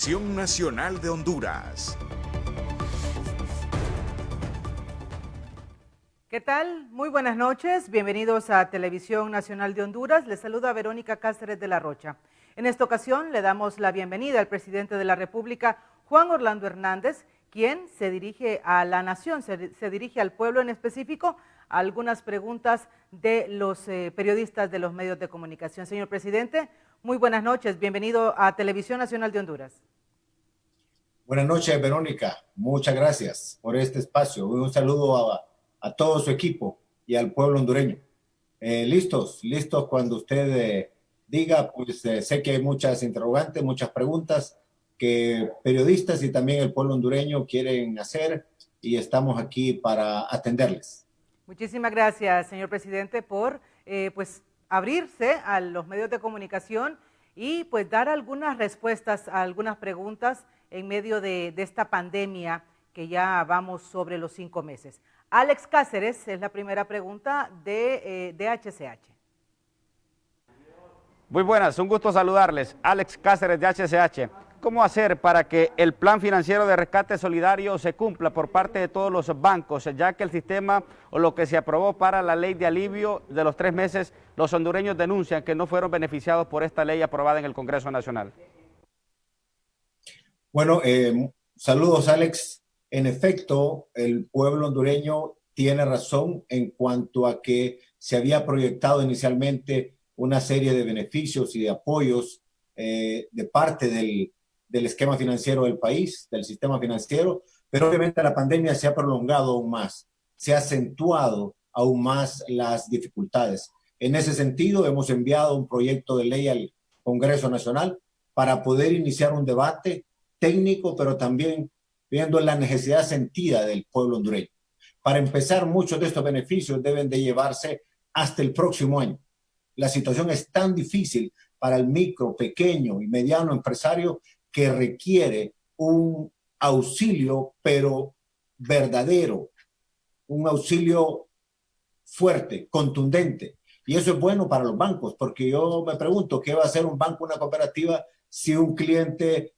Televisión Nacional de Honduras. ¿Qué tal? Muy buenas noches. Bienvenidos a Televisión Nacional de Honduras. Les saluda Verónica Cáceres de la Rocha. En esta ocasión le damos la bienvenida al presidente de la República, Juan Orlando Hernández, quien se dirige a la nación, se dirige al pueblo en específico, a algunas preguntas de los periodistas de los medios de comunicación. Señor presidente, muy buenas noches. Bienvenido a Televisión Nacional de Honduras. Buenas noches, Verónica. Muchas gracias por este espacio. Un saludo a todo su equipo y al pueblo hondureño. Listos cuando usted diga, pues sé que hay muchas interrogantes, muchas preguntas que periodistas y también el pueblo hondureño quieren hacer y estamos aquí para atenderles. Muchísimas gracias, señor presidente, por pues abrirse a los medios de comunicación y pues dar algunas respuestas a algunas preguntas en medio de esta pandemia que ya vamos sobre los 5 meses. Alex Cáceres es la primera pregunta de HCH. Muy buenas, un gusto saludarles. Alex Cáceres de HCH. ¿Cómo hacer para que el plan financiero de rescate solidario se cumpla por parte de todos los bancos, ya que el sistema o lo que se aprobó para la ley de alivio de los 3 meses, los hondureños denuncian que no fueron beneficiados por esta ley aprobada en el Congreso Nacional? Bueno, saludos, Alex. En efecto, el pueblo hondureño tiene razón en cuanto a que se había proyectado inicialmente una serie de beneficios y de apoyos de parte del esquema financiero del país, del sistema financiero, pero obviamente la pandemia se ha prolongado aún más, se ha acentuado aún más las dificultades. En ese sentido, hemos enviado un proyecto de ley al Congreso Nacional para poder iniciar un debate técnico, pero también viendo la necesidad sentida del pueblo hondureño. Para empezar, muchos de estos beneficios deben de llevarse hasta el próximo año. La situación es tan difícil para el micro, pequeño y mediano empresario que requiere un auxilio, pero verdadero, un auxilio fuerte, contundente. Y eso es bueno para los bancos, porque yo me pregunto, ¿qué va a hacer un banco, una cooperativa, si un cliente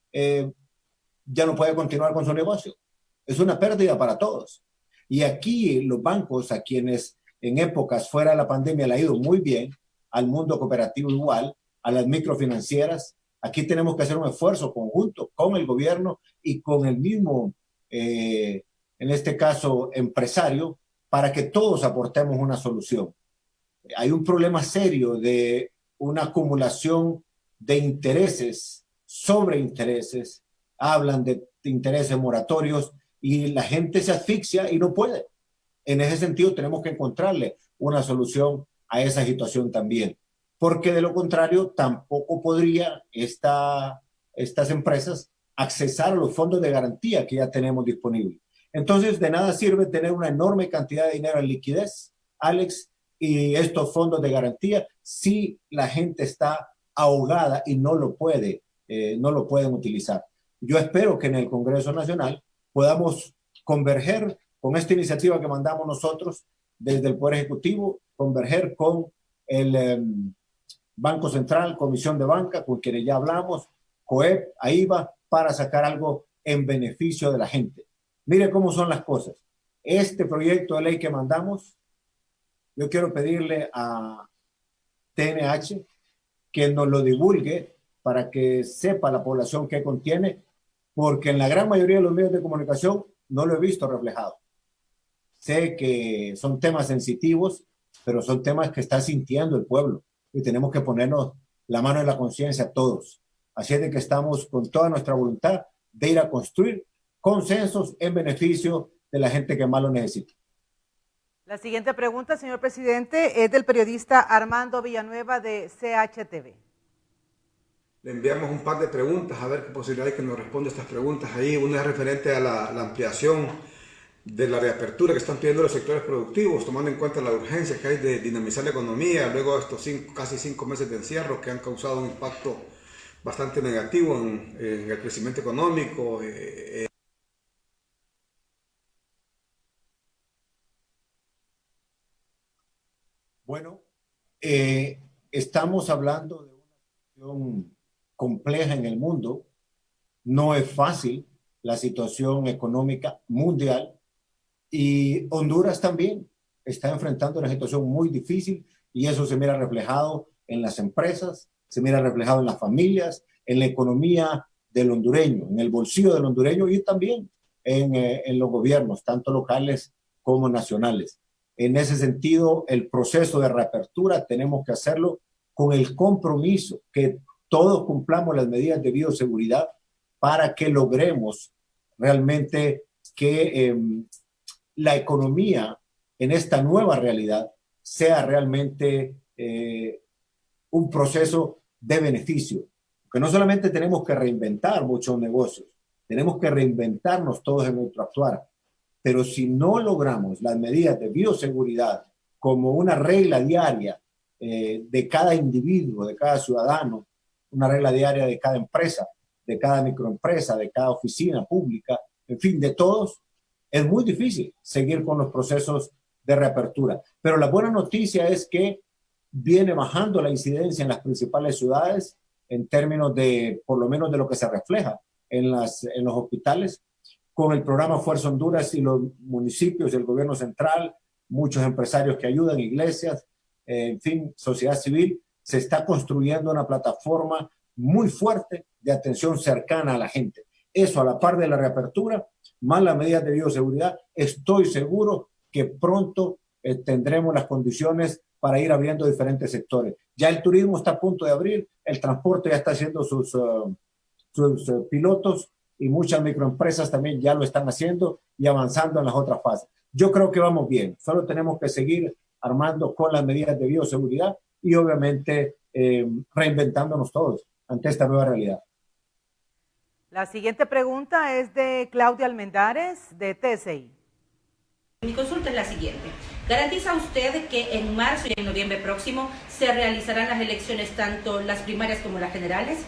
ya no puede continuar con su negocio? Es una pérdida para todos. Y aquí los bancos, a quienes en épocas fuera de la pandemia le ha ido muy bien, al mundo cooperativo igual, a las microfinancieras, aquí tenemos que hacer un esfuerzo conjunto con el gobierno y con el mismo, en este caso, empresario, para que todos aportemos una solución. Hay un problema serio de una acumulación de intereses, sobre intereses, hablan de intereses moratorios y la gente se asfixia y no puede. En ese sentido tenemos que encontrarle una solución a esa situación también, porque de lo contrario tampoco podría estas empresas accesar a los fondos de garantía que ya tenemos disponibles. Entonces de nada sirve tener una enorme cantidad de dinero en liquidez, Alex, y estos fondos de garantía si la gente está ahogada y no lo pueden utilizar. Yo espero que en el Congreso Nacional podamos converger con esta iniciativa que mandamos nosotros desde el Poder Ejecutivo, converger con el Banco Central, Comisión de Banca, con quienes ya hablamos, COEP, AIBA, para sacar algo en beneficio de la gente. Mire cómo son las cosas. Este proyecto de ley que mandamos, yo quiero pedirle a TNH que nos lo divulgue para que sepa la población qué contiene, porque en la gran mayoría de los medios de comunicación no lo he visto reflejado. Sé que son temas sensitivos, pero son temas que está sintiendo el pueblo y tenemos que ponernos la mano en la conciencia todos. Así es de que estamos con toda nuestra voluntad de ir a construir consensos en beneficio de la gente que más lo necesita. La siguiente pregunta, señor presidente, es del periodista Armando Villanueva de CHTV. Le enviamos un par de preguntas, a ver qué posibilidad hay que nos responda estas preguntas ahí. Una es referente a la ampliación de la reapertura que están pidiendo los sectores productivos, tomando en cuenta la urgencia que hay de dinamizar la economía, luego de estos casi 5 meses de encierro que han causado un impacto bastante negativo en el crecimiento económico. Bueno, estamos hablando de una situación compleja en el mundo No es fácil la situación económica mundial y Honduras también está enfrentando una situación muy difícil y eso se mira reflejado en las empresas, se mira reflejado en las familias, en la economía del hondureño, en el bolsillo del hondureño y también en los gobiernos, tanto locales como nacionales. En ese sentido, el proceso de reapertura tenemos que hacerlo con el compromiso que todos cumplamos las medidas de bioseguridad para que logremos realmente que la economía en esta nueva realidad sea realmente un proceso de beneficio. Que no solamente tenemos que reinventar muchos negocios, tenemos que reinventarnos todos en nuestro actuar, pero si no logramos las medidas de bioseguridad como una regla diaria de cada individuo, de cada ciudadano, una regla diaria de cada empresa, de cada microempresa, de cada oficina pública, en fin, de todos, es muy difícil seguir con los procesos de reapertura. Pero la buena noticia es que viene bajando la incidencia en las principales ciudades en términos de, por lo menos de lo que se refleja en los hospitales, con el programa Fuerza Honduras y los municipios y el gobierno central, muchos empresarios que ayudan, iglesias, en fin, sociedad civil, se está construyendo una plataforma muy fuerte de atención cercana a la gente. Eso a la par de la reapertura, más las medidas de bioseguridad, estoy seguro que pronto tendremos las condiciones para ir abriendo diferentes sectores. Ya el turismo está a punto de abrir, el transporte ya está haciendo sus pilotos y muchas microempresas también ya lo están haciendo y avanzando en las otras fases. Yo creo que vamos bien, solo tenemos que seguir armando con las medidas de bioseguridad y obviamente reinventándonos todos ante esta nueva realidad. La siguiente pregunta es de Claudia Almendares, de TSI. Mi consulta es la siguiente. ¿Garantiza usted que en marzo y en noviembre próximo se realizarán las elecciones, tanto las primarias como las generales?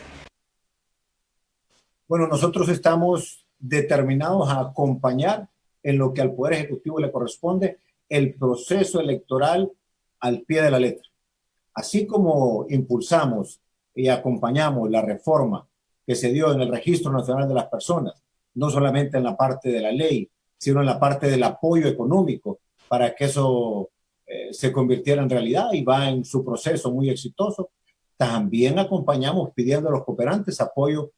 Bueno, nosotros estamos determinados a acompañar en lo que al Poder Ejecutivo le corresponde el proceso electoral al pie de la letra. Así como impulsamos y acompañamos la reforma que se dio en el Registro Nacional de las Personas, no solamente en la parte de la ley, sino en la parte del apoyo económico para que eso se convirtiera en realidad y va en su proceso muy exitoso. También acompañamos pidiendo a los cooperantes apoyo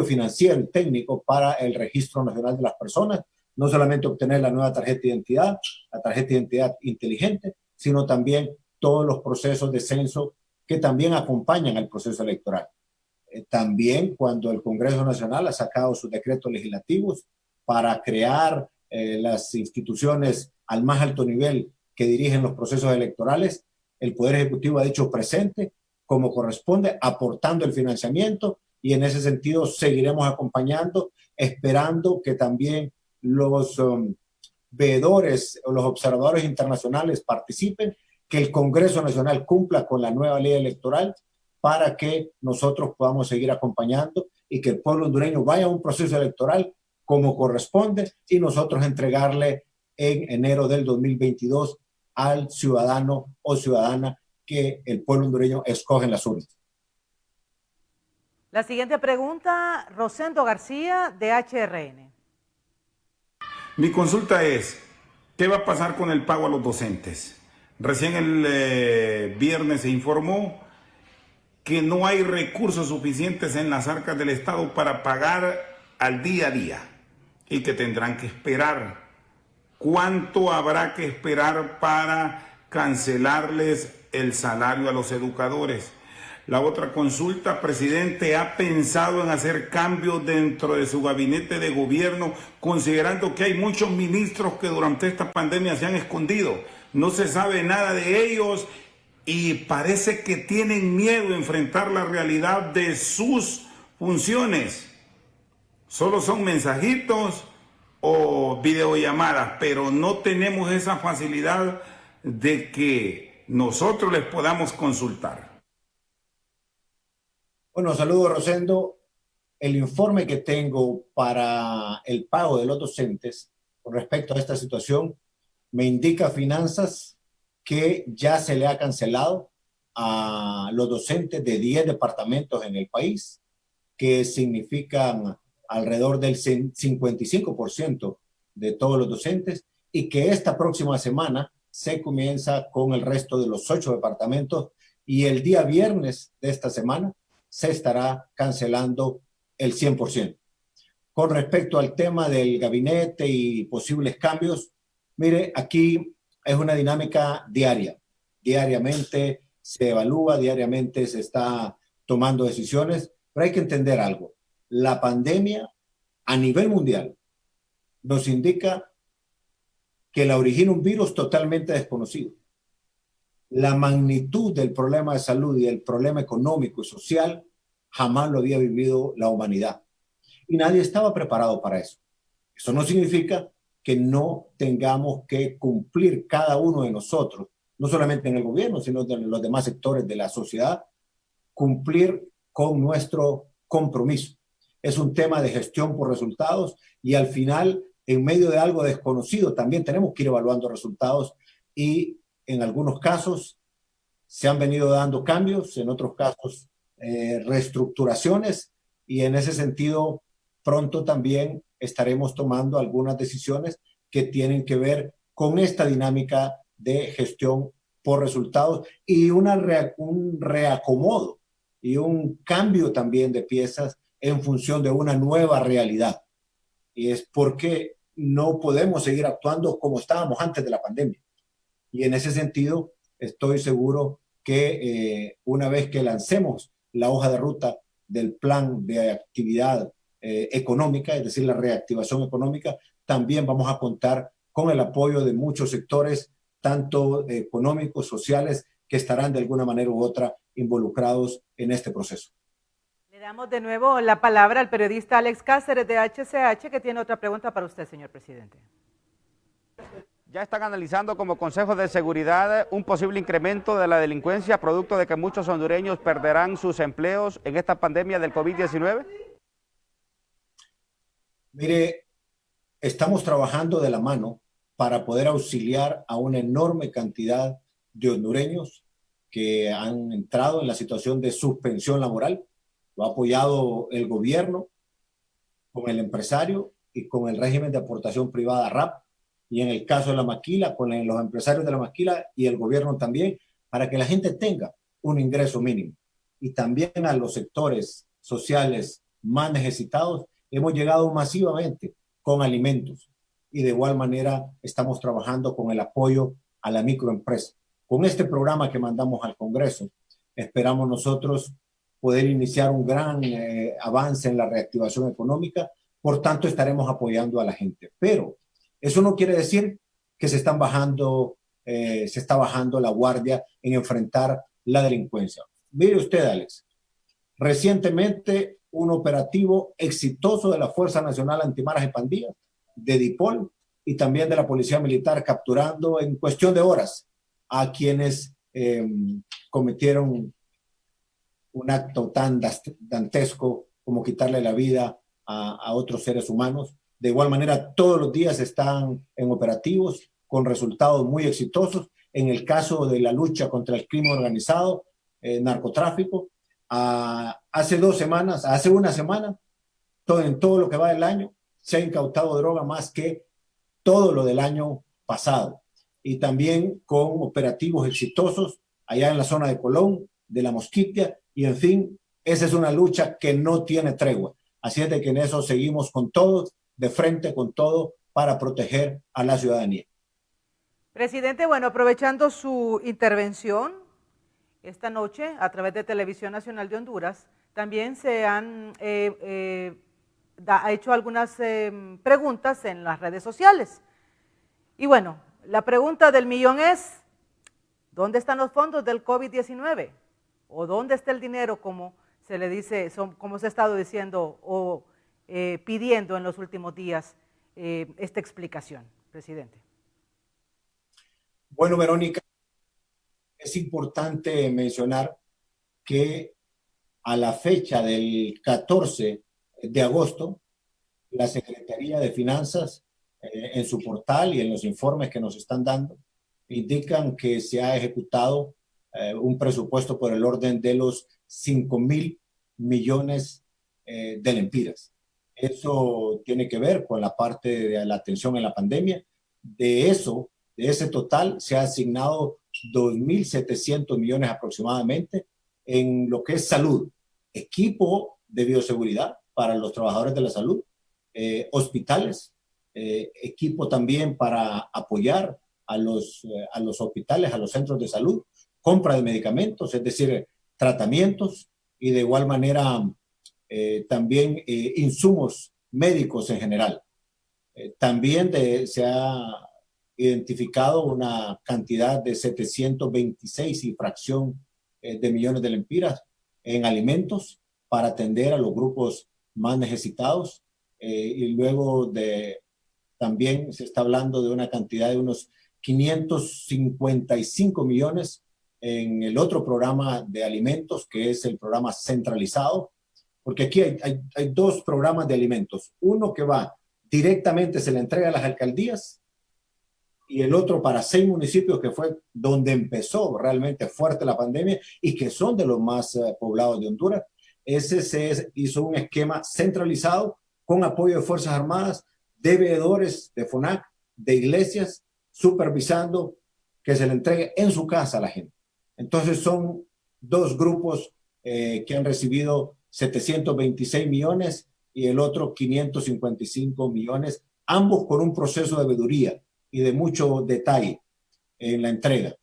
financiero y técnico para el Registro Nacional de las Personas, no solamente obtener la nueva tarjeta de identidad, la tarjeta de identidad inteligente, sino también todos los procesos de censo que también acompañan al proceso electoral. También cuando el Congreso Nacional ha sacado sus decretos legislativos para crear las instituciones al más alto nivel que dirigen los procesos electorales, el Poder Ejecutivo ha dicho presente como corresponde, aportando el financiamiento y en ese sentido seguiremos acompañando, esperando que también los veedores o los observadores internacionales participen, que el Congreso Nacional cumpla con la nueva ley electoral para que nosotros podamos seguir acompañando y que el pueblo hondureño vaya a un proceso electoral como corresponde y nosotros entregarle en enero del 2022 al ciudadano o ciudadana que el pueblo hondureño escoge en las urnas. La siguiente pregunta, Rosendo García, de HRN. Mi consulta es, ¿qué va a pasar con el pago a los docentes? Recién el viernes se informó que no hay recursos suficientes en las arcas del Estado para pagar al día a día y que tendrán que esperar. ¿Cuánto habrá que esperar para cancelarles el salario a los educadores? La otra consulta, presidente, ¿ha pensado en hacer cambios dentro de su gabinete de gobierno, considerando que hay muchos ministros que durante esta pandemia se han escondido? No se sabe nada de ellos y parece que tienen miedo a enfrentar la realidad de sus funciones. Solo son mensajitos o videollamadas, pero no tenemos esa facilidad de que nosotros les podamos consultar. Bueno, saludos Rosendo. El informe que tengo para el pago de los docentes con respecto a esta situación me indica Finanzas que ya se le ha cancelado a los docentes de 10 departamentos en el país, que significan alrededor del 55% de todos los docentes, y que esta próxima semana se comienza con el resto de los 8 departamentos, y el día viernes de esta semana se estará cancelando el 100%. Con respecto al tema del gabinete y posibles cambios, mire, aquí es una dinámica diaria. Diariamente se evalúa, diariamente se está tomando decisiones, pero hay que entender algo. La pandemia a nivel mundial nos indica que la origina un virus totalmente desconocido. La magnitud del problema de salud y el problema económico y social jamás lo había vivido la humanidad. Y nadie estaba preparado para eso. Eso no significa que no tengamos que cumplir cada uno de nosotros, no solamente en el gobierno, sino en los demás sectores de la sociedad, cumplir con nuestro compromiso. Es un tema de gestión por resultados, y al final, en medio de algo desconocido, también tenemos que ir evaluando resultados, y en algunos casos se han venido dando cambios, en otros casos reestructuraciones, y en ese sentido pronto también estaremos tomando algunas decisiones que tienen que ver con esta dinámica de gestión por resultados y un reacomodo y un cambio también de piezas en función de una nueva realidad. Y es porque no podemos seguir actuando como estábamos antes de la pandemia. Y en ese sentido, estoy seguro que una vez que lancemos la hoja de ruta del plan de actividad económica, es decir, la reactivación económica, también vamos a contar con el apoyo de muchos sectores, tanto económicos, sociales, que estarán de alguna manera u otra involucrados en este proceso. Le damos de nuevo la palabra al periodista Alex Cáceres de HCH, que tiene otra pregunta para usted, señor presidente. Ya están analizando como Consejo de Seguridad un posible incremento de la delincuencia producto de que muchos hondureños perderán sus empleos en esta pandemia del COVID-19. Mire, estamos trabajando de la mano para poder auxiliar a una enorme cantidad de hondureños que han entrado en la situación de suspensión laboral. Lo ha apoyado el gobierno con el empresario y con el régimen de aportación privada RAP, y en el caso de la maquila, con los empresarios de la maquila y el gobierno también, para que la gente tenga un ingreso mínimo. Y también a los sectores sociales más necesitados hemos llegado masivamente con alimentos, y de igual manera estamos trabajando con el apoyo a la microempresa. Con este programa que mandamos al Congreso, esperamos nosotros poder iniciar un gran avance en la reactivación económica. Por tanto, estaremos apoyando a la gente. Pero eso no quiere decir que se está bajando la guardia en enfrentar la delincuencia. Mire usted, Alex, recientemente un operativo exitoso de la Fuerza Nacional Antimaras y Pandillas, de DIPOL y también de la Policía Militar, capturando en cuestión de horas a quienes cometieron un acto tan dantesco como quitarle la vida a otros seres humanos. De igual manera, todos los días están en operativos con resultados muy exitosos. En el caso de la lucha contra el crimen organizado, narcotráfico, hace una semana, en todo lo que va del año, se ha incautado droga más que todo lo del año pasado. Y también con operativos exitosos allá en la zona de Colón, de La Mosquitia, y en fin, esa es una lucha que no tiene tregua. Así es de que en eso seguimos con todos, de frente con todo, para proteger a la ciudadanía. Presidente, bueno, aprovechando su intervención esta noche a través de Televisión Nacional de Honduras, también se han hecho algunas preguntas en las redes sociales. Y bueno, la pregunta del millón es, ¿dónde están los fondos del COVID-19? ¿O dónde está el dinero, como se le dice, como se ha estado diciendo o pidiendo en los últimos días esta explicación, presidente? Bueno, Verónica, es importante mencionar que a la fecha del 14 de agosto, la Secretaría de Finanzas, en su portal y en los informes que nos están dando, indican que se ha ejecutado un presupuesto por el orden de los 5,000 millones de lempiras. Eso tiene que ver con la parte de la atención en la pandemia. De ese total, se ha asignado 2.700 millones aproximadamente en lo que es salud, equipo de bioseguridad para los trabajadores de la salud, hospitales, equipo también para apoyar a los hospitales, a los centros de salud, compra de medicamentos, es decir, tratamientos, y de igual manera también insumos médicos en general. También se ha identificado una cantidad de 726 y fracción de millones de lempiras en alimentos para atender a los grupos más necesitados. Y luego también se está hablando de una cantidad de unos 555 millones en el otro programa de alimentos, que es el programa centralizado, porque aquí hay dos programas de alimentos. Uno que va directamente, se le entrega a las alcaldías, y el otro para 6 municipios, que fue donde empezó realmente fuerte la pandemia y que son de los más poblados de Honduras. Ese se hizo un esquema centralizado con apoyo de Fuerzas Armadas, de veedores de FONAC, de iglesias, supervisando que se le entregue en su casa a la gente. Entonces son dos grupos que han recibido 726 millones y el otro 555 millones, ambos con un proceso de veeduría y de mucho detalle en la entrega.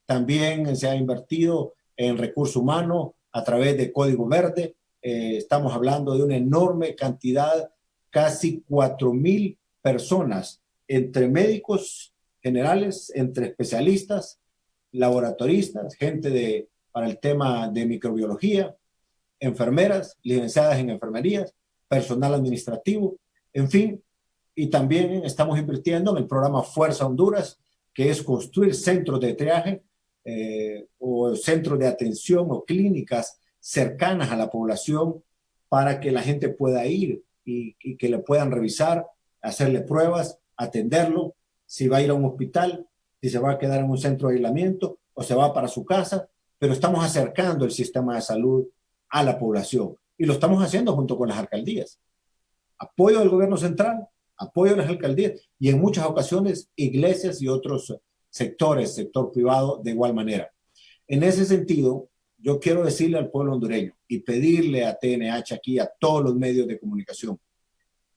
También se ha invertido en recurso humano a través de Código Verde. Estamos hablando de una enorme cantidad, casi 4,000 personas, entre médicos generales, entre especialistas, laboratoristas, gente para el tema de microbiología, enfermeras, licenciadas en enfermerías, personal administrativo, en fin. Y también estamos invirtiendo en el programa Fuerza Honduras, que es construir centros de triaje o centros de atención o clínicas cercanas a la población para que la gente pueda ir y que le puedan revisar, hacerle pruebas, atenderlo, si va a ir a un hospital, si se va a quedar en un centro de aislamiento o se va para su casa, pero estamos acercando el sistema de salud a la población y lo estamos haciendo junto con las alcaldías. Apoyo del gobierno central, apoyo de las alcaldías y en muchas ocasiones iglesias y otros sectores, sector privado de igual manera. En ese sentido, yo quiero decirle al pueblo hondureño y pedirle a TNH aquí, a todos los medios de comunicación,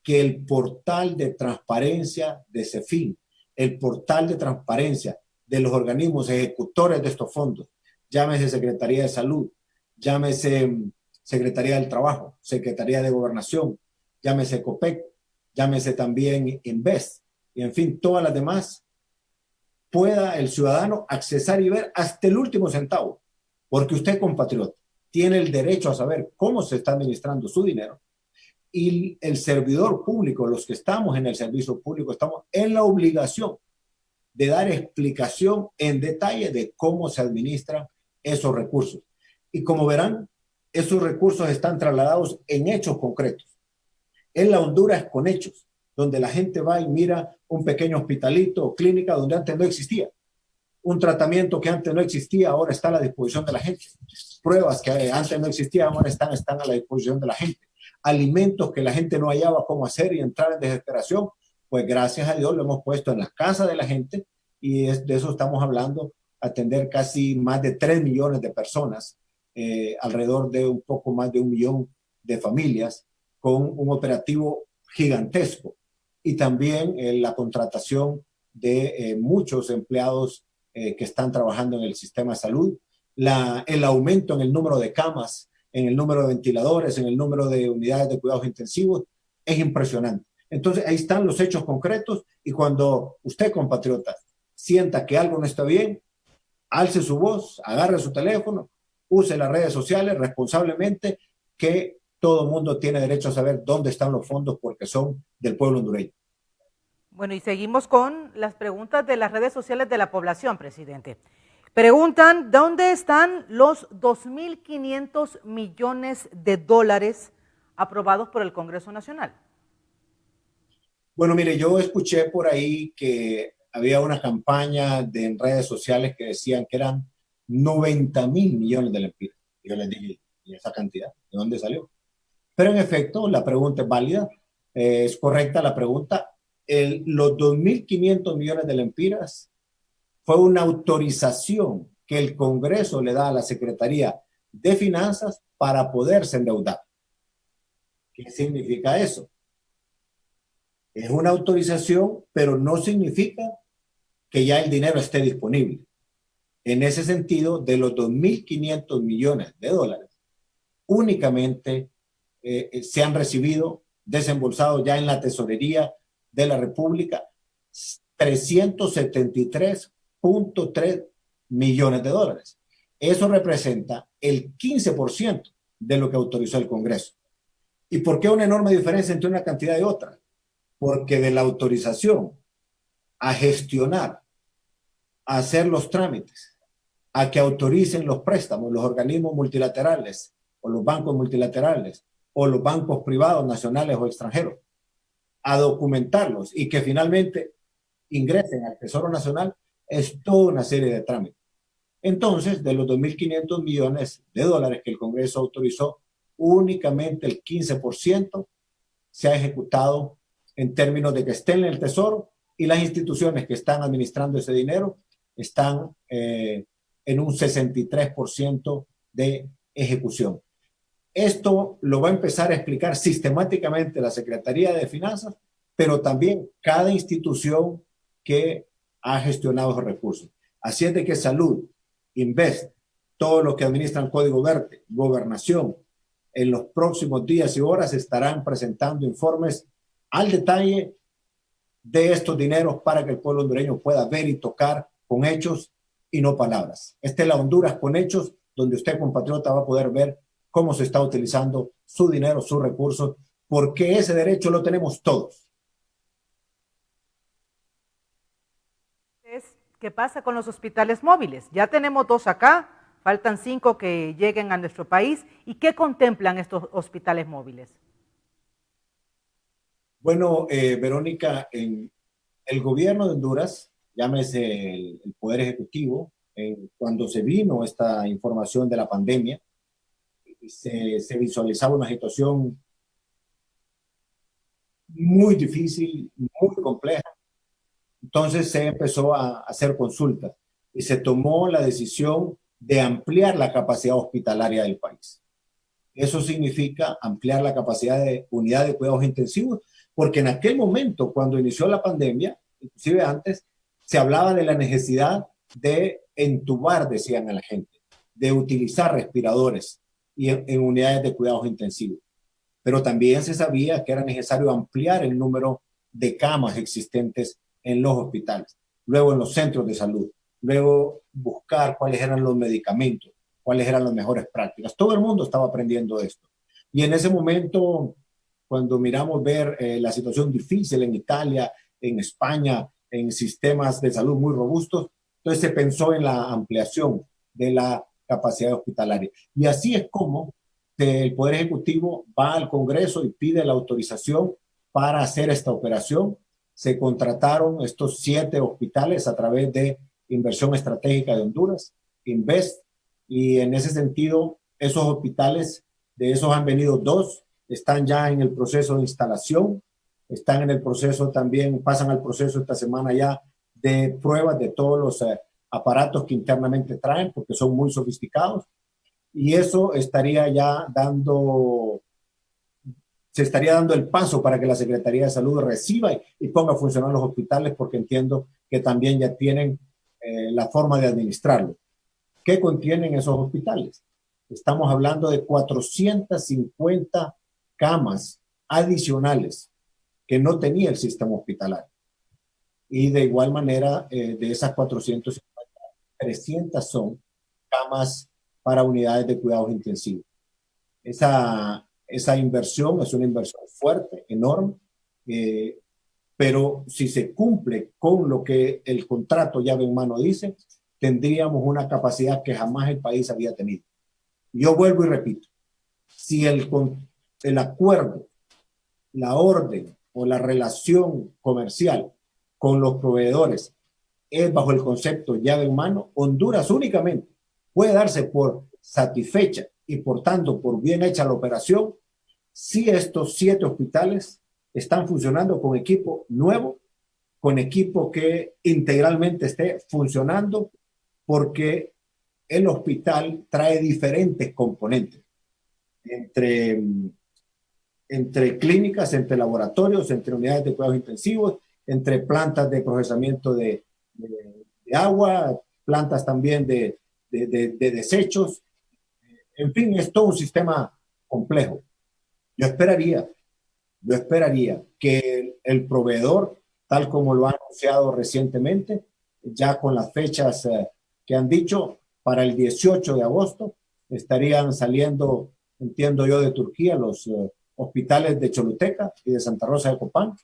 que el portal de transparencia de CEFIN, el portal de transparencia de los organismos ejecutores de estos fondos, llámese Secretaría de Salud, llámese Secretaría del Trabajo, Secretaría de Gobernación, llámese COPEC, llámese también Invest, y en fin, todas las demás, pueda el ciudadano accesar y ver hasta el último centavo, porque usted, compatriota, tiene el derecho a saber cómo se está administrando su dinero, y el servidor público, los que estamos en el servicio público, estamos en la obligación de dar explicación en detalle de cómo se administran esos recursos. Y como verán, esos recursos están trasladados en hechos concretos. En la Honduras con hechos, donde la gente va y mira un pequeño hospitalito o clínica donde antes no existía. Un tratamiento que antes no existía, ahora está a la disposición de la gente. Pruebas que antes no existían, ahora están a la disposición de la gente. Alimentos que la gente no hallaba cómo hacer y entrar en desesperación, pues gracias a Dios lo hemos puesto en la casa de la gente y de eso estamos hablando, atender casi más de 3 millones de personas, alrededor de un poco más de 1 millón de familias, con un operativo gigantesco. Y también la contratación de muchos empleados que están trabajando en el sistema de salud, el aumento en el número de camas, en el número de ventiladores, en el número de unidades de cuidados intensivos, es impresionante. Entonces, ahí están los hechos concretos y cuando usted, compatriota, sienta que algo no está bien, alce su voz, agarre su teléfono, use las redes sociales responsablemente, que todo el mundo tiene derecho a saber dónde están los fondos porque son del pueblo hondureño. Bueno, y seguimos con las preguntas de las redes sociales de la población, presidente. Preguntan, ¿dónde están los 2.500 millones de dólares aprobados por el Congreso Nacional? Bueno, mire, yo escuché por ahí que había una campaña en redes sociales que decían que eran 90,000 millones de lempiras. Yo les dije, ¿y esa cantidad? ¿De dónde salió? Pero en efecto, la pregunta es válida, es correcta la pregunta. Los 2.500 millones de lempiras fue una autorización que el Congreso le da a la Secretaría de Finanzas para poderse endeudar. ¿Qué significa eso? Es una autorización, pero no significa que ya el dinero esté disponible. En ese sentido, de los 2.500 millones de dólares, únicamente se han recibido, desembolsados ya en la tesorería de la República, 373.3 millones de dólares. Eso representa el 15% de lo que autorizó el Congreso. ¿Y por qué una enorme diferencia entre una cantidad y otra? Porque de la autorización a gestionar, a hacer los trámites, a que autoricen los préstamos, los organismos multilaterales o los bancos multilaterales o los bancos privados nacionales o extranjeros, a documentarlos y que finalmente ingresen al Tesoro Nacional, es toda una serie de trámites. Entonces, de los 2.500 millones de dólares que el Congreso autorizó, únicamente el 15% se ha ejecutado en términos de que estén en el Tesoro, y las instituciones que están administrando ese dinero están en un 63% de ejecución. Esto lo va a empezar a explicar sistemáticamente la Secretaría de Finanzas, pero también cada institución que ha gestionado esos recursos. Así es de que Salud, Invest, todo lo que administran Código Verde, Gobernación, en los próximos días y horas estarán presentando informes al detalle de estos dineros para que el pueblo hondureño pueda ver y tocar con hechos y no palabras. Esta es la Honduras con hechos, donde usted, compatriota, va a poder ver cómo se está utilizando su dinero, sus recursos, porque ese derecho lo tenemos todos. ¿Qué pasa con los hospitales móviles? Ya tenemos 2 acá, faltan 5 que lleguen a nuestro país. ¿Y qué contemplan estos hospitales móviles? Bueno, Verónica, en el gobierno de Honduras, llámese el Poder Ejecutivo, cuando se vino esta información de la pandemia, se visualizaba una situación muy difícil, muy compleja. Entonces se empezó a hacer consultas y se tomó la decisión de ampliar la capacidad hospitalaria del país. Eso significa ampliar la capacidad de unidades de cuidados intensivos, porque en aquel momento, cuando inició la pandemia, inclusive antes, se hablaba de la necesidad de entubar, decían a la gente, de utilizar respiradores y en unidades de cuidados intensivos. Pero también se sabía que era necesario ampliar el número de camas existentes en los hospitales, luego en los centros de salud, luego buscar cuáles eran los medicamentos, cuáles eran las mejores prácticas. Todo el mundo estaba aprendiendo esto. Y en ese momento, cuando miramos ver la situación difícil en Italia, en España, en sistemas de salud muy robustos, entonces se pensó en la ampliación de la capacidad hospitalaria. Y así es como el Poder Ejecutivo va al Congreso y pide la autorización para hacer esta operación. Se contrataron estos 7 hospitales a través de Inversión Estratégica de Honduras, Invest, y en ese sentido, esos hospitales, de esos han venido 2, están ya en el proceso de instalación, están en el proceso también, pasan al proceso esta semana ya de pruebas de todos los aparatos que internamente traen, porque son muy sofisticados, y eso estaría ya se estaría dando el paso para que la Secretaría de Salud reciba y ponga a funcionar los hospitales, porque entiendo que también ya tienen la forma de administrarlo. ¿Qué contienen esos hospitales? Estamos hablando de 450 camas adicionales que no tenía el sistema hospitalario. Y de igual manera, de esas 450, 300 son camas para unidades de cuidados intensivos. Esa inversión es una inversión fuerte, enorme, pero si se cumple con lo que el contrato llave en mano dice, tendríamos una capacidad que jamás el país había tenido. Yo vuelvo y repito, si el acuerdo, la orden o la relación comercial con los proveedores es bajo el concepto llave en mano, Honduras únicamente puede darse por satisfecha y por tanto por bien hecha la operación si estos 7 hospitales están funcionando con equipo nuevo, con equipo que integralmente esté funcionando, porque el hospital trae diferentes componentes entre clínicas, entre laboratorios, entre unidades de cuidados intensivos, entre plantas de procesamiento de agua, plantas también de desechos. En fin, es todo un sistema complejo. Yo esperaría que el proveedor, tal como lo ha anunciado recientemente, ya con las fechas que han dicho, para el 18 de agosto estarían saliendo, entiendo yo, de Turquía los hospitales de Choluteca y de Santa Rosa de Copán,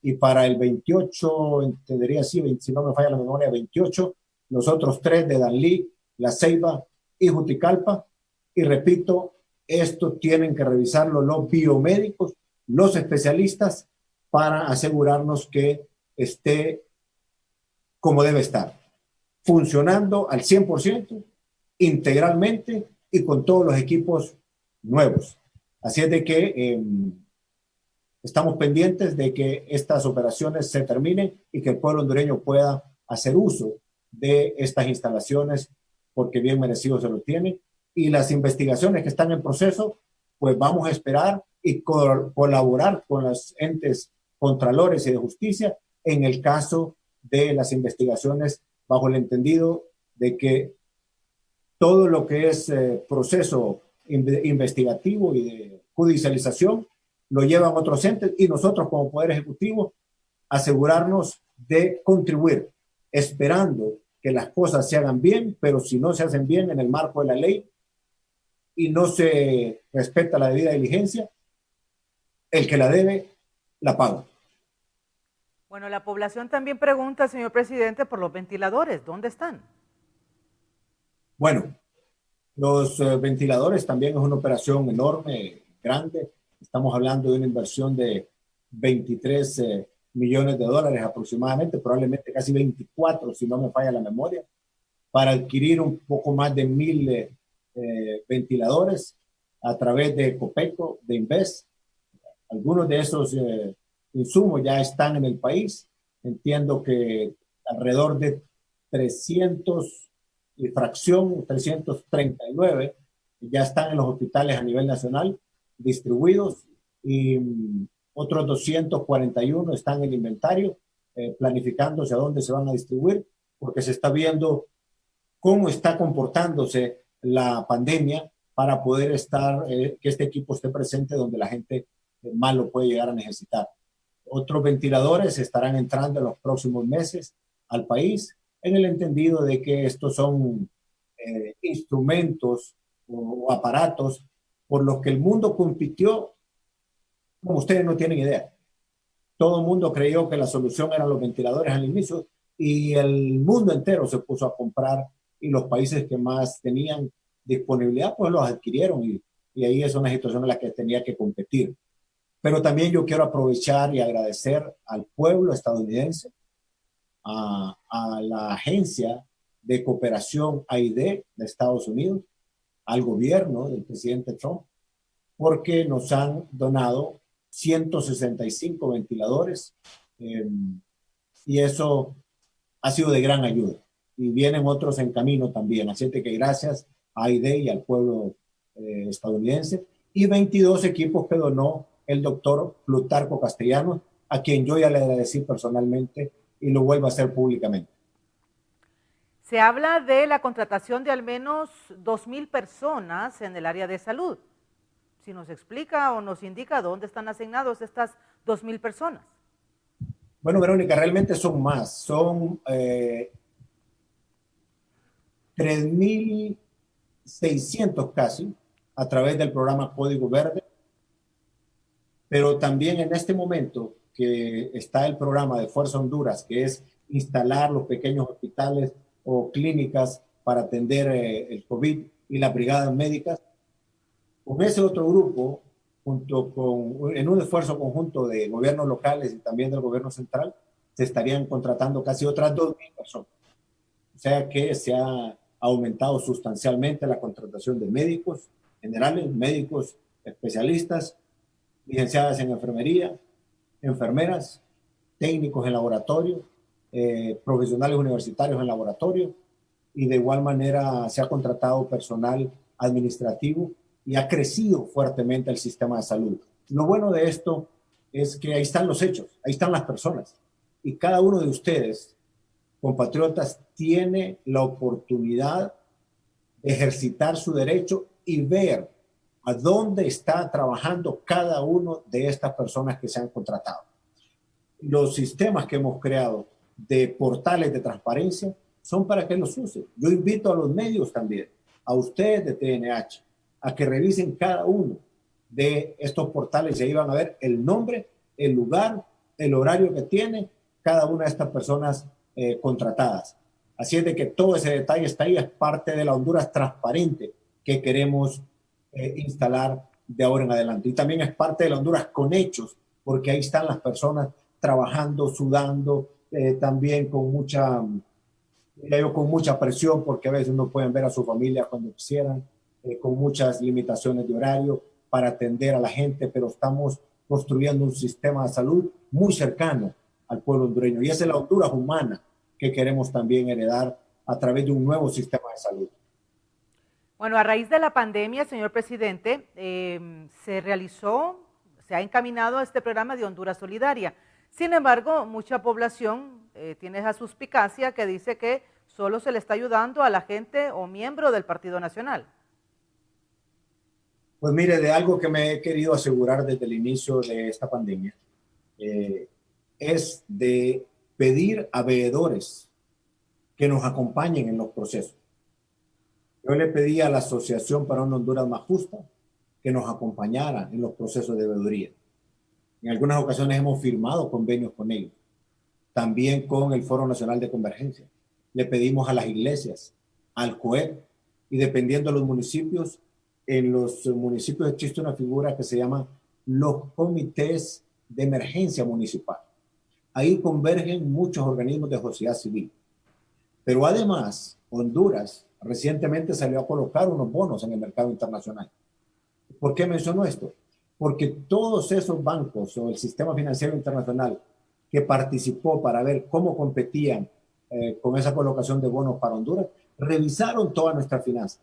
y para el 28, entendería así, si no me falla la memoria, 28, los otros 3 de Danlí, La Ceiba y Juticalpa. Y repito, esto tienen que revisarlo los biomédicos, los especialistas, para asegurarnos que esté como debe estar, funcionando al 100%, integralmente y con todos los equipos nuevos. Así es de que estamos pendientes de que estas operaciones se terminen y que el pueblo hondureño pueda hacer uso de estas instalaciones, porque bien merecido se lo tiene. Y las investigaciones que están en proceso, pues vamos a esperar y colaborar con los entes contralores y de justicia en el caso de las investigaciones, bajo el entendido de que todo lo que es proceso investigativo y de judicialización lo llevan otros entes, y nosotros como Poder Ejecutivo asegurarnos de contribuir, esperando que las cosas se hagan bien, pero si no se hacen bien en el marco de la ley y no se respeta la debida diligencia, el que la debe, la paga. Bueno, la población también pregunta, señor presidente, por los ventiladores. ¿Dónde están? Bueno, los ventiladores también es una operación enorme, grande. Estamos hablando de una inversión de 23 millones de dólares aproximadamente, probablemente casi 24, si no me falla la memoria, para adquirir un poco más de 1,000 ventiladores a través de Copeco, de Inves. Algunos de esos insumos ya están en el país. Entiendo que alrededor de 300 y fracción, 339, ya están en los hospitales a nivel nacional distribuidos, y otros 241 están en el inventario, planificándose a dónde se van a distribuir, porque se está viendo cómo está comportándose la pandemia para poder que este equipo esté presente donde la gente más lo puede llegar a necesitar. Otros ventiladores estarán entrando en los próximos meses al país, en el entendido de que estos son instrumentos o aparatos por los que el mundo compitió, como ustedes no tienen idea. Todo el mundo creyó que la solución eran los ventiladores al inicio, y el mundo entero se puso a comprar, y los países que más tenían disponibilidad pues los adquirieron, y ahí es una situación en la que tenía que competir. Pero también yo quiero aprovechar y agradecer al pueblo estadounidense, a la Agencia de Cooperación AID de Estados Unidos, al gobierno del presidente Trump, porque nos han donado 165 ventiladores, y eso ha sido de gran ayuda. Y vienen otros en camino también. Así que gracias a AID y al pueblo estadounidense. Y 22 equipos que donó el doctor Plutarco Castellanos, a quien yo ya le agradecí personalmente y lo vuelvo a hacer públicamente. Se habla de la contratación de al menos 2,000 personas en el área de salud. Si nos explica o nos indica dónde están asignados estas 2,000 personas. Bueno, Verónica, realmente son más. Son 3,600 casi a través del programa Código Verde. Pero también en este momento que está el programa de Fuerza Honduras, que es instalar los pequeños hospitales o clínicas para atender el COVID, y las brigadas médicas, con ese otro grupo, en un esfuerzo conjunto de gobiernos locales y también del gobierno central, se estarían contratando casi otras 2,000 personas. O sea que se ha aumentado sustancialmente la contratación de médicos generales, médicos especialistas, licenciadas en enfermería, enfermeras, técnicos en laboratorio, profesionales universitarios en laboratorio, y de igual manera se ha contratado personal administrativo y ha crecido fuertemente el sistema de salud. Lo bueno de esto es que ahí están los hechos, ahí están las personas, y cada uno de ustedes, compatriotas, tiene la oportunidad de ejercitar su derecho y ver a dónde está trabajando cada uno de estas personas que se han contratado. Los sistemas que hemos creado de portales de transparencia son para que los usen. Yo invito a los medios también, a ustedes de TNH, a que revisen cada uno de estos portales y ahí van a ver el nombre, el lugar, el horario que tiene cada una de estas personas contratadas. Así es de que todo ese detalle está ahí, es parte de la Honduras transparente que queremos instalar de ahora en adelante. Y también es parte de la Honduras con hechos, porque ahí están las personas trabajando, sudando, también con mucha presión, porque a veces no pueden ver a su familia cuando quisieran, con muchas limitaciones de horario para atender a la gente, pero estamos construyendo un sistema de salud muy cercano al pueblo hondureño. Y esa es la Honduras humana que queremos también heredar a través de un nuevo sistema de salud. Bueno, a raíz de la pandemia, señor presidente, se ha encaminado a este programa de Honduras Solidaria. Sin embargo, mucha población tiene esa suspicacia que dice que solo se le está ayudando a la gente o miembro del Partido Nacional. Pues mire, de algo que me he querido asegurar desde el inicio de esta pandemia, es de pedir a veedores que nos acompañen en los procesos. Yo le pedí a la Asociación para una Honduras Más Justa que nos acompañara en los procesos de veeduría. En algunas ocasiones hemos firmado convenios con ellos, también con el Foro Nacional de Convergencia. Le pedimos a las iglesias, al COEP, y dependiendo de los municipios, en los municipios existe una figura que se llama los comités de emergencia municipal. Ahí convergen muchos organismos de sociedad civil. Pero además, Honduras recientemente salió a colocar unos bonos en el mercado internacional. ¿Por qué menciono esto? Porque todos esos bancos o el sistema financiero internacional que participó para ver cómo competían con esa colocación de bonos para Honduras, revisaron toda nuestra finanza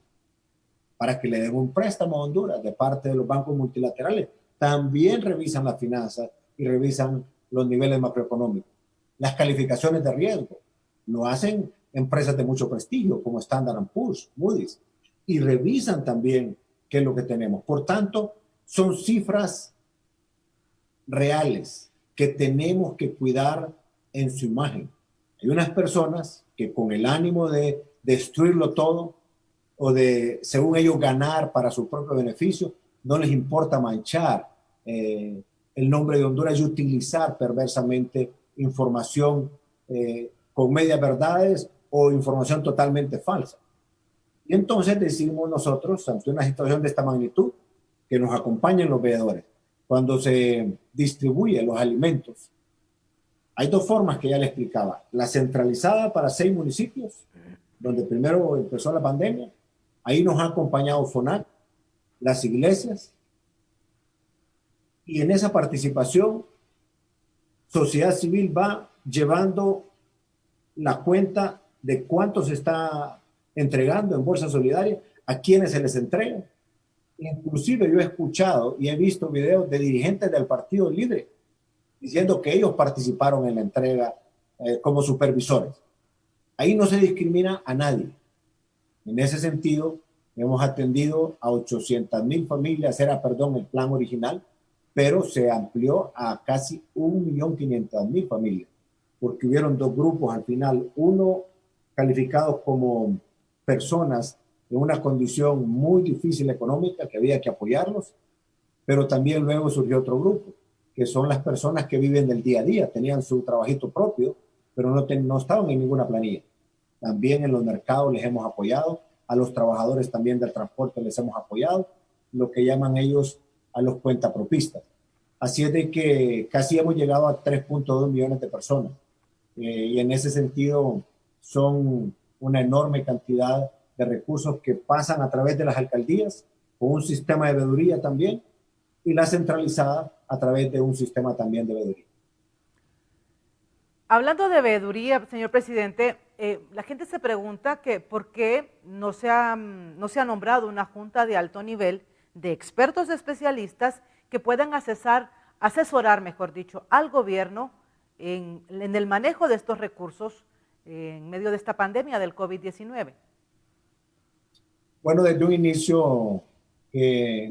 para que le den un préstamo a Honduras de parte de los bancos multilaterales. También revisan las finanzas y revisan los niveles macroeconómicos. Las calificaciones de riesgo lo hacen empresas de mucho prestigio como Standard & Poor's, Moody's, y revisan también qué es lo que tenemos. Por tanto, son cifras reales que tenemos que cuidar en su imagen. Hay unas personas que con el ánimo de destruirlo todo o de, según ellos, ganar para su propio beneficio, no les importa manchar el nombre de Honduras y utilizar perversamente información con medias verdades o información totalmente falsa. Y entonces decidimos nosotros, ante una situación de esta magnitud, que nos acompañen los veedores. Cuando se distribuyen los alimentos, hay dos formas que ya le explicaba. La centralizada para 6 municipios, donde primero empezó la pandemia. Ahí nos ha acompañado FONAC, las iglesias, y en esa participación, sociedad civil va llevando la cuenta de cuánto se está entregando en Bolsa Solidaria, a quienes se les entrega. Inclusive yo he escuchado y he visto videos de dirigentes del Partido Libre diciendo que ellos participaron en la entrega como supervisores. Ahí no se discrimina a nadie. En ese sentido, hemos atendido a 800,000 familias, era, el plan original, pero se amplió a casi 1.500.000 familias, porque hubieron 2 grupos al final, uno calificados como personas en una condición muy difícil económica, que había que apoyarlos, pero también luego surgió otro grupo, que son las personas que viven del día a día, tenían su trabajito propio, pero no estaban en ninguna planilla. También en los mercados les hemos apoyado, a los trabajadores también del transporte les hemos apoyado, lo que llaman ellos a los cuentapropistas. Así es de que casi hemos llegado a 3.2 millones de personas. Y en ese sentido son una enorme cantidad de recursos que pasan a través de las alcaldías, con un sistema de veeduría también, y la centralizada a través de un sistema también de veeduría. Hablando de veeduría, señor presidente, la gente se pregunta que por qué no se ha nombrado una junta de alto nivel de expertos especialistas que puedan asesorar, mejor dicho, al gobierno en el manejo de estos recursos en medio de esta pandemia del COVID-19. Bueno, desde un inicio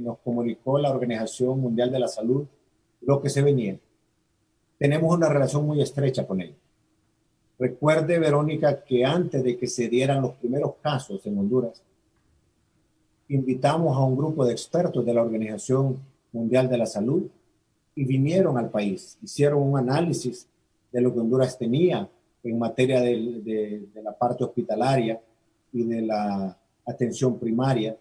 nos comunicó la Organización Mundial de la Salud lo que se venía. Tenemos una relación muy estrecha con ellos. Recuerde, Verónica, que antes de que se dieran los primeros casos en Honduras, invitamos a un grupo de expertos de la Organización Mundial de la Salud y vinieron al país, hicieron un análisis de lo que Honduras tenía en materia de la parte hospitalaria y de la atención primaria,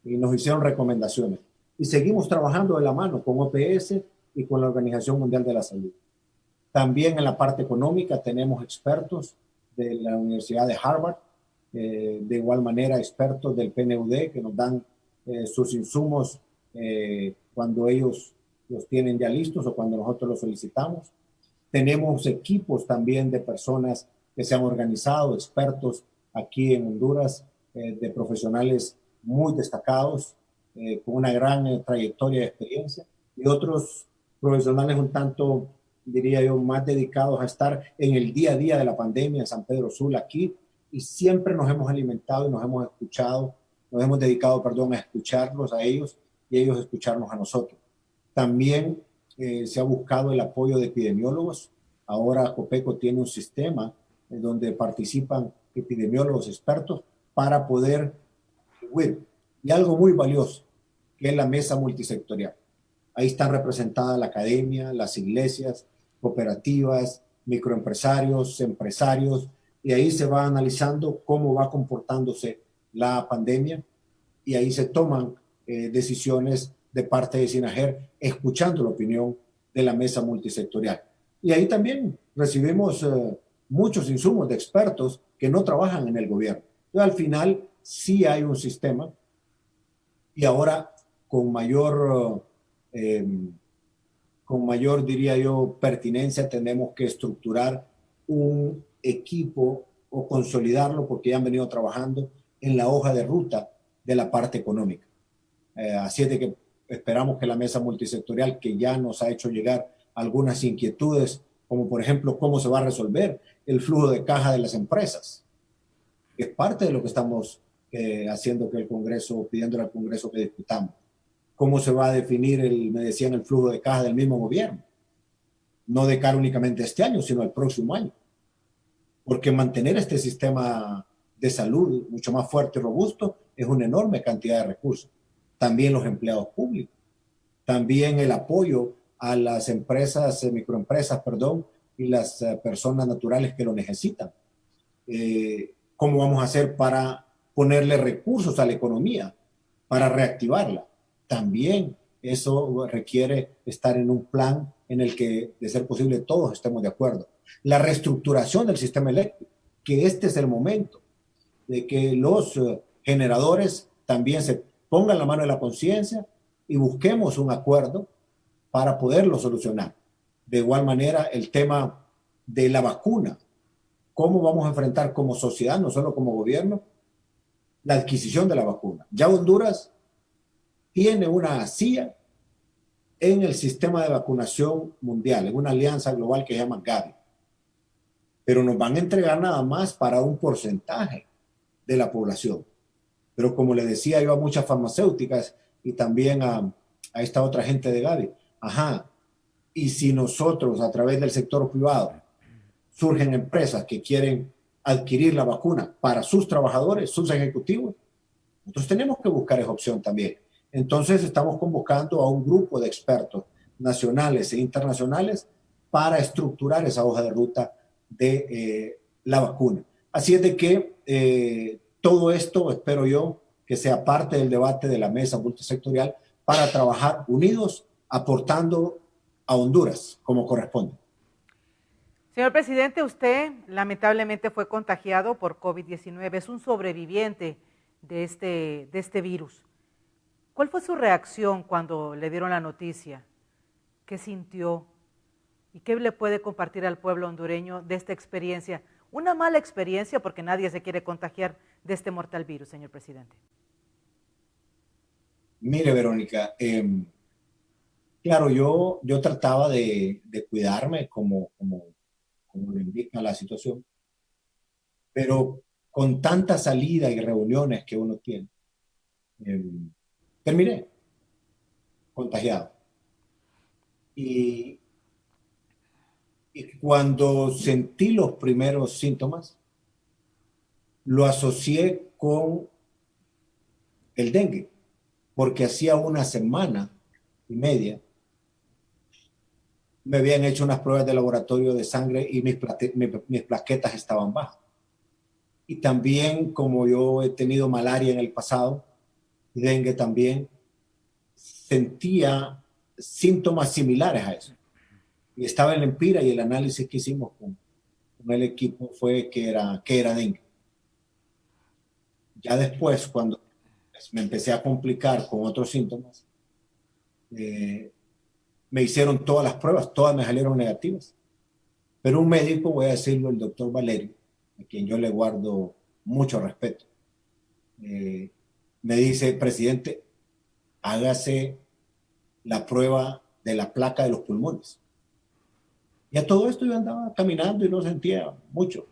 y nos hicieron recomendaciones. Y seguimos trabajando de la mano con OPS y con la Organización Mundial de la Salud. También en la parte económica tenemos expertos de la Universidad de Harvard, de igual manera expertos del PNUD que nos dan sus insumos cuando ellos los tienen ya listos o cuando nosotros los solicitamos. Tenemos equipos también de personas que se han organizado, expertos aquí en Honduras, de profesionales muy destacados, con una gran trayectoria de experiencia, y otros profesionales un tanto, diría yo, más dedicados a estar en el día a día de la pandemia en San Pedro Sula aquí, y siempre nos hemos alimentado y nos hemos dedicado a escucharlos a ellos y ellos escucharnos a nosotros. También se ha buscado el apoyo de epidemiólogos. Ahora Copeco tiene un sistema en donde participan epidemiólogos expertos para poder contribuir. Y algo muy valioso, que es la mesa multisectorial. Ahí están representadas la academia, las iglesias, cooperativas, microempresarios, empresarios, y ahí se va analizando cómo va comportándose la pandemia, y ahí se toman decisiones de parte de SINAGER, escuchando la opinión de la mesa multisectorial. Y ahí también recibimos muchos insumos de expertos que no trabajan en el gobierno. Entonces, al final, sí hay un sistema, y ahora con mayor, diría yo, pertinencia, tenemos que estructurar un equipo o consolidarlo, porque ya han venido trabajando en la hoja de ruta de la parte económica. Así es de que esperamos que la mesa multisectorial, que ya nos ha hecho llegar algunas inquietudes, como por ejemplo cómo se va a resolver el flujo de caja de las empresas, que es parte de lo que estamos haciendo que el Congreso, pidiendo al Congreso que discutamos. ¿Cómo se va a definir me decían, el flujo de caja del mismo gobierno? No de cara únicamente este año, sino el próximo año. Porque mantener este sistema de salud mucho más fuerte y robusto es una enorme cantidad de recursos. También los empleados públicos. También el apoyo a las empresas, microempresas, y las personas naturales que lo necesitan. ¿Cómo vamos a hacer para ponerle recursos a la economía, para reactivarla? También eso requiere estar en un plan en el que, de ser posible, todos estemos de acuerdo. La reestructuración del sistema eléctrico, que este es el momento de que los generadores también se pongan la mano en la conciencia y busquemos un acuerdo para poderlo solucionar. De igual manera, el tema de la vacuna. ¿Cómo vamos a enfrentar como sociedad, no solo como gobierno, la adquisición de la vacuna? Ya Honduras tiene una CIA en el sistema de vacunación mundial, en una alianza global que se llama Gavi. Pero nos van a entregar nada más para un porcentaje de la población. Pero como le decía yo a muchas farmacéuticas y también a esta otra gente de Gavi, y si nosotros a través del sector privado surgen empresas que quieren adquirir la vacuna para sus trabajadores, sus ejecutivos, nosotros tenemos que buscar esa opción también. Entonces estamos convocando a un grupo de expertos nacionales e internacionales para estructurar esa hoja de ruta de la vacuna. Así es de que todo esto espero yo que sea parte del debate de la mesa multisectorial para trabajar unidos, aportando a Honduras como corresponde. Señor presidente, usted lamentablemente fue contagiado por COVID-19, es un sobreviviente de este virus. ¿Cuál fue su reacción cuando le dieron la noticia? ¿Qué sintió? ¿Y qué le puede compartir al pueblo hondureño de esta experiencia? Una mala experiencia porque nadie se quiere contagiar de este mortal virus, señor presidente. Mire, Verónica, claro, yo trataba de cuidarme como lo indica la situación, pero con tanta salida y reuniones que uno tiene, eh, terminé contagiado. Y, y cuando sentí los primeros síntomas, lo asocié con el dengue, porque hacía una semana y media me habían hecho unas pruebas de laboratorio de sangre y mis plaquetas estaban bajas. Y también, como yo he tenido malaria en el pasado, y dengue también, sentía síntomas similares a eso. Y estaba en la empira y el análisis que hicimos con el equipo fue que era dengue. Ya después, cuando me empecé a complicar con otros síntomas, me hicieron todas las pruebas, todas me salieron negativas. Pero un médico, voy a decirlo, el doctor Valerio, a quien yo le guardo mucho respeto, me dice: presidente, hágase la prueba de la placa de los pulmones. Y a todo esto yo andaba caminando y no sentía mucho.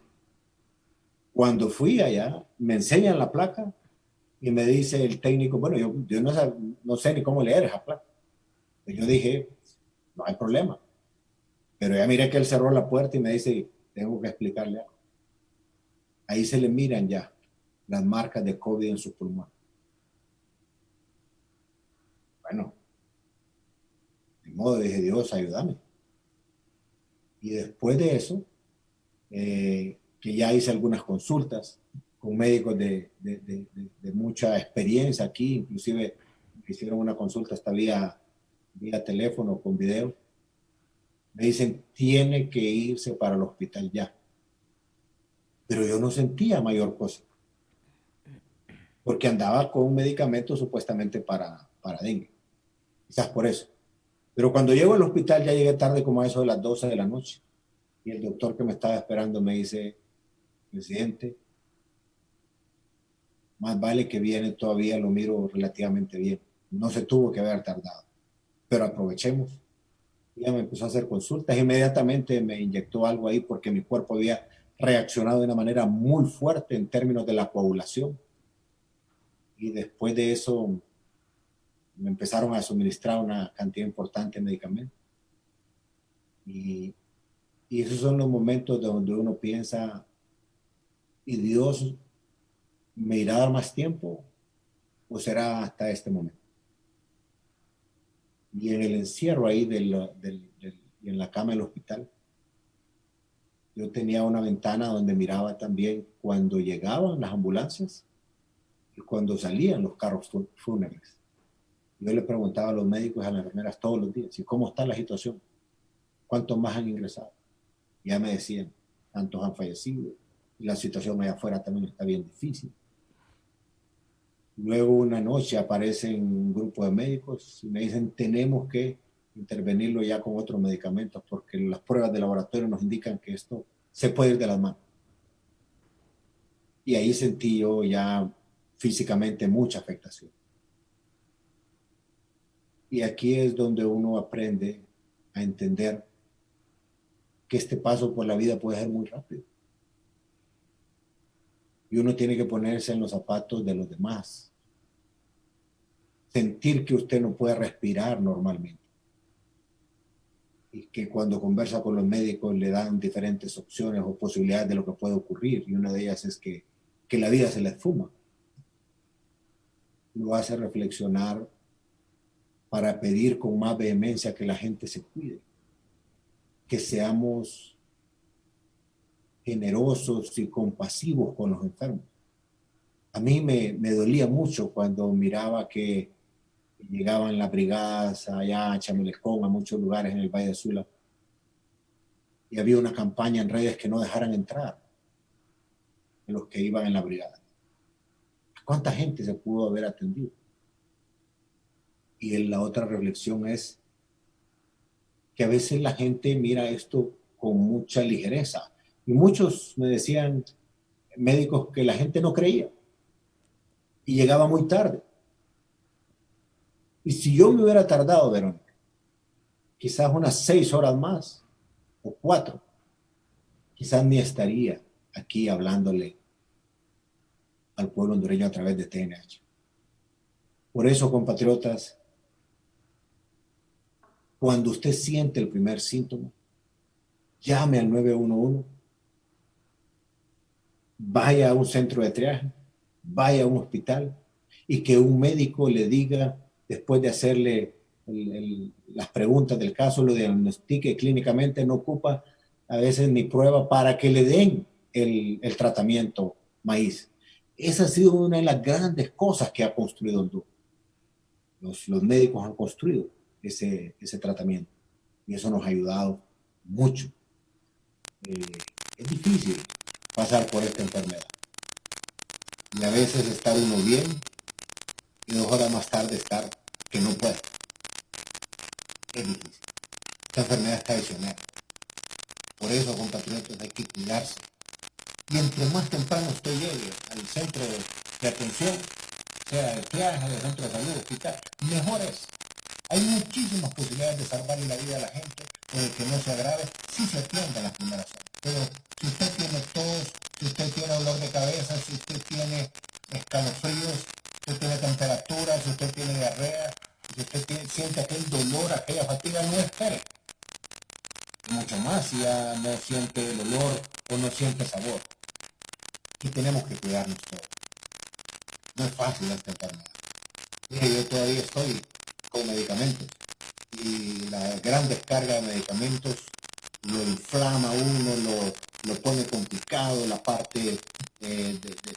Cuando fui allá, me enseñan la placa y me dice el técnico, bueno, yo no sé ni cómo leer esa placa. Y yo dije, no hay problema. Pero ya miré que él cerró la puerta y me dice, tengo que explicarle algo. Ahí se le miran ya las marcas de COVID en sus pulmones. Bueno, de modo dije, Dios, ayúdame. Y después de eso, que ya hice algunas consultas con médicos de mucha experiencia aquí, inclusive me hicieron una consulta hasta vía teléfono con video, me dicen, tiene que irse para el hospital ya. Pero yo no sentía mayor cosa, porque andaba con un medicamento supuestamente para dengue, quizás por eso. Pero cuando llego al hospital ya llegué tarde, como a eso de las 12 de la noche, y el doctor que me estaba esperando me dice, presidente, más vale que viene todavía, lo miro relativamente bien. No se tuvo que haber tardado, pero aprovechemos. Ya me empezó a hacer consultas, inmediatamente me inyectó algo ahí porque mi cuerpo había reaccionado de una manera muy fuerte en términos de la coagulación. Y después de eso me empezaron a suministrar una cantidad importante de medicamentos. Y esos son los momentos donde uno piensa, ¿y Dios me irá a dar más tiempo o será hasta este momento? Y en el encierro ahí en la cama del hospital, yo tenía una ventana donde miraba también cuando llegaban las ambulancias y cuando salían los carros fúnebres. Yo le preguntaba a los médicos y a las enfermeras todos los días, ¿y cómo está la situación? ¿Cuántos más han ingresado? Y ya me decían, tantos han fallecido y la situación allá afuera también está bien difícil. Luego una noche aparecen un grupo de médicos y me dicen, tenemos que intervenirlo ya con otros medicamentos porque las pruebas de laboratorio nos indican que esto se puede ir de las manos. Y ahí sentí yo ya físicamente mucha afectación. Y aquí es donde uno aprende a entender que este paso por la vida puede ser muy rápido. Y uno tiene que ponerse en los zapatos de los demás. Sentir que usted no puede respirar normalmente. Y que cuando conversa con los médicos le dan diferentes opciones o posibilidades de lo que puede ocurrir. Y una de ellas es que la vida se le esfuma. Lo hace reflexionar para pedir con más vehemencia que la gente se cuide. Que seamos generosos y compasivos con los enfermos. A mí me dolía mucho cuando miraba que llegaban las brigadas allá a Chamelecón, a muchos lugares en el Valle de Sula, y había una campaña en redes que no dejaran entrar a los que iban en la brigada. ¿Cuánta gente se pudo haber atendido? Y la otra reflexión es que a veces la gente mira esto con mucha ligereza. Y muchos me decían, médicos, que la gente no creía y llegaba muy tarde. Y si yo me hubiera tardado, Verónica, quizás unas 6 horas más o 4, quizás ni estaría aquí hablándole al pueblo hondureño a través de TNH. Por eso, compatriotas, cuando usted siente el primer síntoma, llame al 911, vaya a un centro de triaje, vaya a un hospital y que un médico le diga, después de hacerle las preguntas del caso, lo diagnostique clínicamente, no ocupa a veces ni prueba para que le den el tratamiento maíz. Esa ha sido una de las grandes cosas que ha construido Honduras. Los médicos han construido ese tratamiento y eso nos ha ayudado mucho. Es difícil pasar por esta enfermedad y a veces estar uno bien y 2 horas más tarde estar que no puede. Es difícil. Esta enfermedad es traicionera. Por eso, compatriotas, hay que cuidarse. Y entre más temprano usted llegue al centro de atención, sea el triaje, el centro de salud, hospital, mejor es. Hay muchísimas posibilidades de salvarle la vida a la gente o de que no se agrave si se atiende las primeras horas. Pero si usted tiene tos, si usted tiene dolor de cabeza, si usted tiene escalofríos, si usted tiene temperatura, si usted tiene diarrea, si usted siente aquel dolor, aquella fatiga, no espere. Mucho más si ya no siente el olor o no siente sabor. Y tenemos que cuidarnos todos. No es fácil esta enfermedad. Yo todavía estoy con medicamentos y la gran descarga de medicamentos lo inflama a uno, lo pone complicado, la parte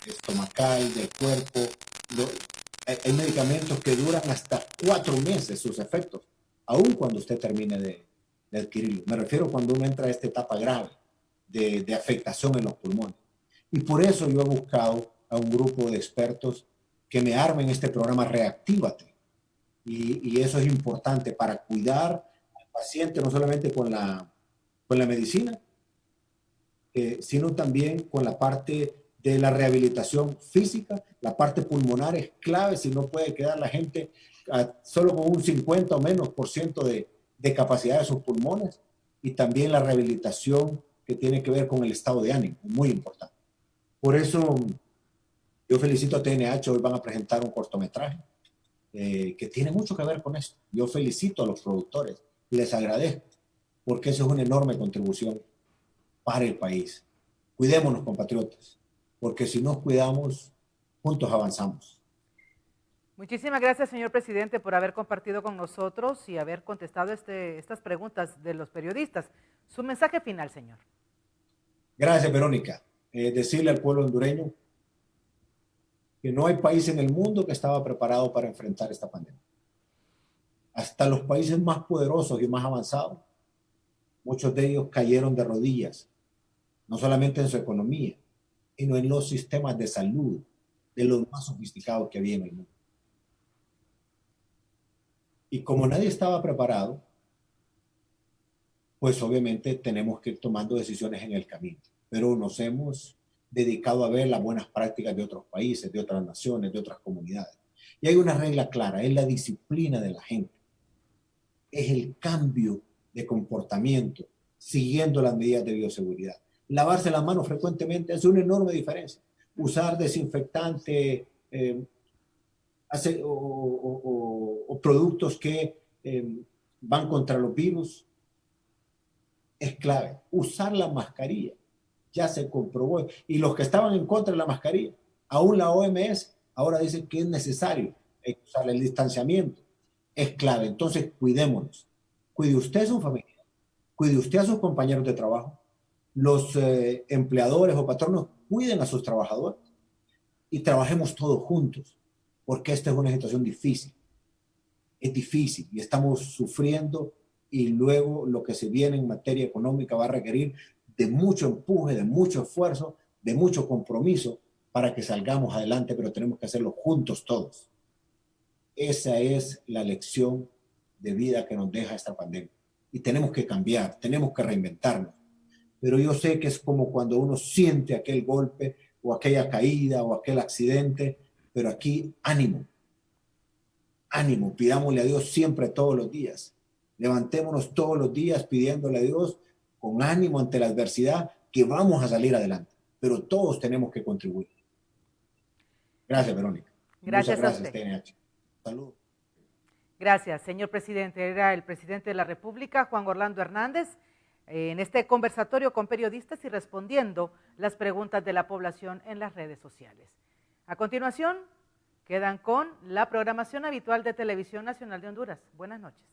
estomacal del cuerpo. Hay medicamentos que duran hasta 4 meses sus efectos, aun cuando usted termine de adquirirlo. Me refiero cuando uno entra a esta etapa grave de afectación en los pulmones. Y por eso yo he buscado a un grupo de expertos que me armen este programa Reactívate. Y eso es importante para cuidar al paciente, no solamente con la medicina, sino también con la parte de la rehabilitación física. La parte pulmonar es clave, si no puede quedar la gente solo con un 50 o menos % de capacidad de sus pulmones, y también la rehabilitación que tiene que ver con el estado de ánimo, muy importante. Por eso yo felicito a TNH, hoy van a presentar un cortometraje que tiene mucho que ver con esto. Yo felicito a los productores, les agradezco, porque eso es una enorme contribución para el país. Cuidémonos, compatriotas, porque si nos cuidamos, juntos avanzamos. Muchísimas gracias, señor presidente, por haber compartido con nosotros y haber contestado estas preguntas de los periodistas. Su mensaje final, señor. Gracias, Verónica. Decirle al pueblo hondureño que no hay país en el mundo que estaba preparado para enfrentar esta pandemia. Hasta los países más poderosos y más avanzados, muchos de ellos cayeron de rodillas, no solamente en su economía, sino en los sistemas de salud de los más sofisticados que había en el mundo. Y como nadie estaba preparado, pues obviamente tenemos que ir tomando decisiones en el camino. Pero nos hemos dedicado a ver las buenas prácticas de otros países, de otras naciones, de otras comunidades. Y hay una regla clara, es la disciplina de la gente. Es el cambio de comportamiento siguiendo las medidas de bioseguridad. Lavarse las manos frecuentemente hace una enorme diferencia. Usar desinfectante o productos que van contra los virus es clave. Usar la mascarilla ya se comprobó. Y los que estaban en contra de la mascarilla, aún la OMS ahora dice que es necesario usar el distanciamiento. Es clave. Entonces, cuidémonos. Cuide usted a su familia, cuide usted a sus compañeros de trabajo, los empleadores o patronos cuiden a sus trabajadores y trabajemos todos juntos, porque esta es una situación difícil. Es difícil y estamos sufriendo, y luego lo que se viene en materia económica va a requerir de mucho empuje, de mucho esfuerzo, de mucho compromiso para que salgamos adelante, pero tenemos que hacerlo juntos todos. Esa es la lección de vida que nos deja esta pandemia. Y tenemos que cambiar, tenemos que reinventarnos. Pero yo sé que es como cuando uno siente aquel golpe o aquella caída o aquel accidente, pero aquí ánimo, ánimo, pidámosle a Dios siempre todos los días. Levantémonos todos los días pidiéndole a Dios con ánimo ante la adversidad que vamos a salir adelante, pero todos tenemos que contribuir. Gracias, Verónica. Gracias, muchas gracias, a usted. TNH. Saludos. Gracias, señor presidente. Era el presidente de la República, Juan Orlando Hernández, en este conversatorio con periodistas y respondiendo las preguntas de la población en las redes sociales. A continuación, quedan con la programación habitual de Televisión Nacional de Honduras. Buenas noches.